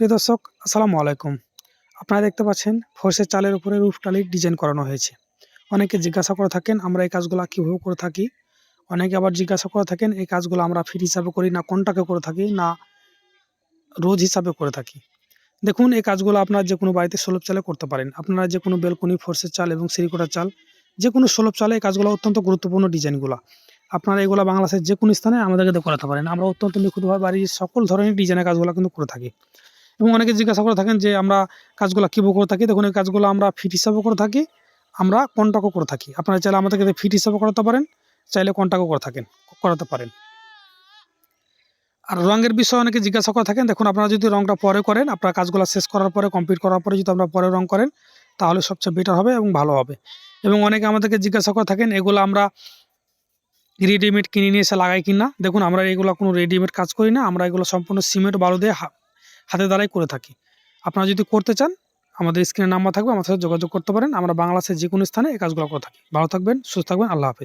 প্রিয় দর্শক, আসসালামু আলাইকুম। আপনারা দেখতে পাচ্ছেন ফসের চালের উপরে রুফ টালির ডিজাইন করানো হয়েছে। অনেকে জিজ্ঞাসা করে থাকেন আমরা এই কাজগুলো কীভাবে করে থাকি। অনেকে আবার জিজ্ঞাসা করে থাকেন এই কাজগুলো আমরা ফিট হিসাবে করি না কন্ট্রাক্টে করে থাকি না রোজ হিসাবে করে থাকি। দেখুন, এই কাজগুলো আপনারা যে কোনো বাড়িতে সুলভ চালে করতে পারেন। আপনারা যে কোনো বেলকনি, ফসের চাল এবং সিঁড়িকোটার চাল যে কোনো সুলভ চালে এই কাজগুলো অত্যন্ত গুরুত্বপূর্ণ ডিজাইনগুলো। আপনারা এগুলো বাংলাদেশের যে কোনো স্থানে আমাদেরকে করাতে পারেন। আমরা অত্যন্ত নিখুঁতভাবে বাড়ির সকল ধরনের ডিজাইনের কাজগুলো কিন্তু করে থাকি। এবং অনেকে জিজ্ঞাসা করে থাকেন যে আমরা কাজগুলো কীভাবে করে থাকি। দেখুন, এই কাজগুলো আমরা ফিট হিসাবেও করে থাকি, আমরা কন্ট্রাক্টও করে থাকি। আপনারা চাইলে আমাদের কাছে ফিট হিসাবে করাতে পারেন, চাইলে কন্ট্রাক্টও করাতে পারেন। আর রঙের বিষয়ে অনেকে জিজ্ঞাসা করে থাকেন। দেখুন, আপনারা যদি রঙটা পরে করেন, আপনার কাজগুলো শেষ করার পরে, কমপ্লিট করার পরে যদি আপনারা পরে রঙ করেন তাহলে সবচেয়ে বেটার হবে এবং ভালো হবে। এবং অনেকে আমাদেরকে জিজ্ঞাসা করে থাকেন এগুলো আমরা রেডিমেড কিনে নিয়ে এসে লাগাই কিনা। দেখুন, আমরা এগুলো কোনো রেডিমেড কাজ করি না, আমরা এগুলো সম্পূর্ণ সিমেন্ট বালু দিয়ে হাতে দ্বারাই করে থাকি। আপনারা যদি করতে চান আমাদের স্ক্রিনে নাম্বার থাকবে, আমার সাথে যোগাযোগ করতে পারেন। আমরা বাংলাদেশের যে কোনো স্থানে এই কাজগুলো করে থাকি। ভালো থাকবেন, সুস্থ থাকবেন। আল্লাহ হাফেজ।